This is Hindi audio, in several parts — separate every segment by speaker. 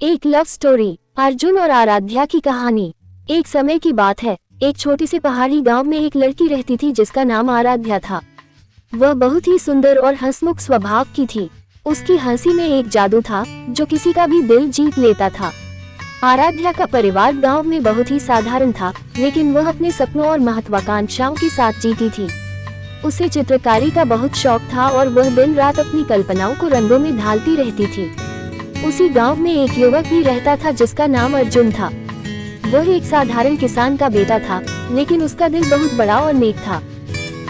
Speaker 1: एक लव स्टोरी, अर्जुन और आराध्या की कहानी। एक समय की बात है, एक छोटे से पहाड़ी गांव में एक लड़की रहती थी जिसका नाम आराध्या था। वह बहुत ही सुंदर और हंसमुख स्वभाव की थी। उसकी हंसी में एक जादू था जो किसी का भी दिल जीत लेता था। आराध्या का परिवार गांव में बहुत ही साधारण था, लेकिन वह अपने सपनों और महत्वाकांक्षाओं के साथ जीती थी। उसे चित्रकारी का बहुत शौक था और वह दिन रात अपनी कल्पनाओं को रंगों में ढालती रहती थी। उसी गांव में एक युवक भी रहता था जिसका नाम अर्जुन था। वह एक साधारण किसान का बेटा था, लेकिन उसका दिल बहुत बड़ा और नेक था।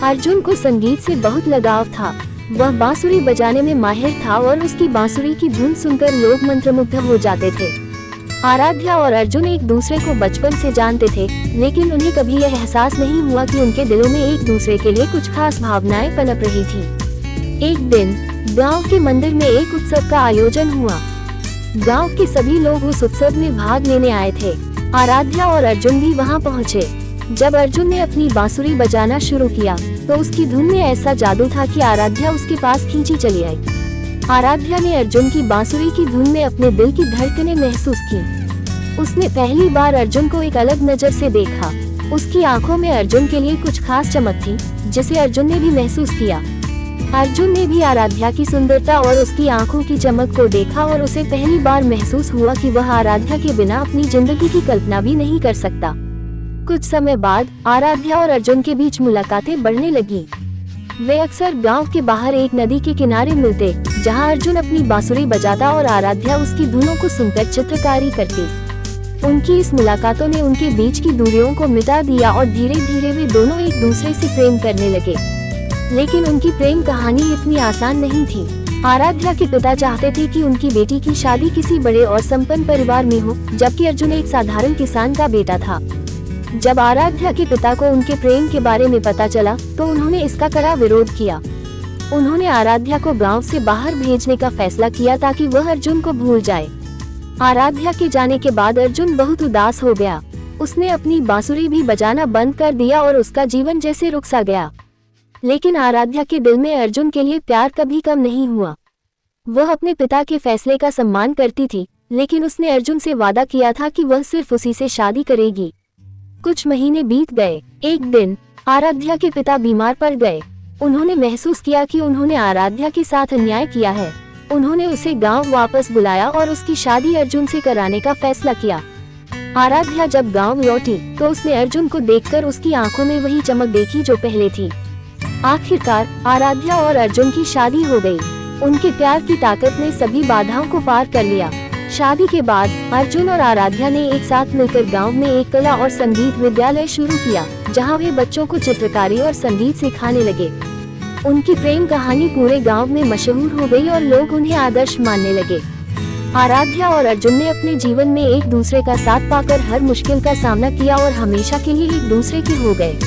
Speaker 1: अर्जुन को संगीत से बहुत लगाव था। वह बांसुरी बजाने में माहिर था और उसकी बांसुरी की धुन सुनकर लोग मंत्रमुग्ध हो जाते थे। आराध्या और अर्जुन एक दूसरे को बचपन से जानते थे, लेकिन उन्हें कभी यह एहसास नहीं हुआ कि उनके दिलों में एक दूसरे के लिए कुछ खास भावनाएं पनप रही थी। एक दिन गांव के मंदिर में एक उत्सव का आयोजन हुआ। गांव के सभी लोग उस उत्सव में भाग लेने आए थे। आराध्या और अर्जुन भी वहां पहुंचे। जब अर्जुन ने अपनी बांसुरी बजाना शुरू किया तो उसकी धुन में ऐसा जादू था कि आराध्या उसके पास खींची चली आई। आराध्या ने अर्जुन की बांसुरी की धुन में अपने दिल की धड़कनें महसूस की। उसने पहली बार अर्जुन को एक अलग नजर से देखा। उसकी आंखों में अर्जुन के लिए कुछ खास चमक थी, जिसे अर्जुन ने भी महसूस किया। अर्जुन ने भी आराध्या की सुंदरता और उसकी आंखों की चमक को देखा और उसे पहली बार महसूस हुआ कि वह आराध्या के बिना अपनी जिंदगी की कल्पना भी नहीं कर सकता। कुछ समय बाद आराध्या और अर्जुन के बीच मुलाकातें बढ़ने लगी। वे अक्सर गांव के बाहर एक नदी के किनारे मिलते, जहां अर्जुन अपनी बांसुरी बजाता और आराध्या उसकी धुनों को सुनकर चित्रकारी करती। उनकी इस मुलाकातों ने उनके बीच की दूरियों को मिटा दिया और धीरे धीरे वे दोनों एक दूसरे से प्रेम करने लगे। लेकिन उनकी प्रेम कहानी इतनी आसान नहीं थी। आराध्या के पिता चाहते थे कि उनकी बेटी की शादी किसी बड़े और संपन्न परिवार में हो, जबकि अर्जुन एक साधारण किसान का बेटा था। जब आराध्या के पिता को उनके प्रेम के बारे में पता चला तो उन्होंने इसका कड़ा विरोध किया। उन्होंने आराध्या को गांव से बाहर भेजने का फैसला किया ताकि वह अर्जुन को भूल जाए। आराध्या के जाने के बाद अर्जुन बहुत उदास हो गया। उसने अपनी बांसुरी भी बजाना बंद कर दिया और उसका जीवन जैसे रुक सा गया। लेकिन आराध्या के दिल में अर्जुन के लिए प्यार कभी कम नहीं हुआ। वह अपने पिता के फैसले का सम्मान करती थी, लेकिन उसने अर्जुन से वादा किया था कि वह सिर्फ उसी से शादी करेगी। कुछ महीने बीत गए। एक दिन आराध्या के पिता बीमार पड़ गए। उन्होंने महसूस किया कि उन्होंने आराध्या के साथ अन्याय किया है। उन्होंने उसे गांव वापस बुलाया और उसकी शादी अर्जुन से कराने का फैसला किया। आराध्या जब गांव लौटी तो उसने अर्जुन को देखकर उसकी आंखों में वही चमक देखी जो पहले थी। आखिरकार आराध्या और अर्जुन की शादी हो गई। उनके प्यार की ताकत ने सभी बाधाओं को पार कर लिया। शादी के बाद अर्जुन और आराध्या ने एक साथ मिलकर गांव में एक कला और संगीत विद्यालय शुरू किया, जहां वे बच्चों को चित्रकारी और संगीत सिखाने लगे। उनकी प्रेम कहानी पूरे गांव में मशहूर हो गई और लोग उन्हें आदर्श मानने लगे। आराध्या और अर्जुन ने अपने जीवन में एक दूसरे का साथ पाकर हर मुश्किल का सामना किया और हमेशा के लिए एक दूसरे के हो गए।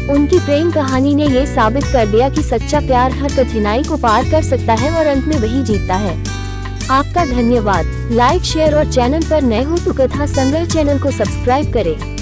Speaker 1: उनकी प्रेम कहानी ने ये साबित कर दिया कि सच्चा प्यार हर कठिनाई को पार कर सकता है और अंत में वही जीतता है। आपका धन्यवाद। लाइक, शेयर और चैनल पर नए हो तो कथा संग्रह चैनल को सब्सक्राइब करें।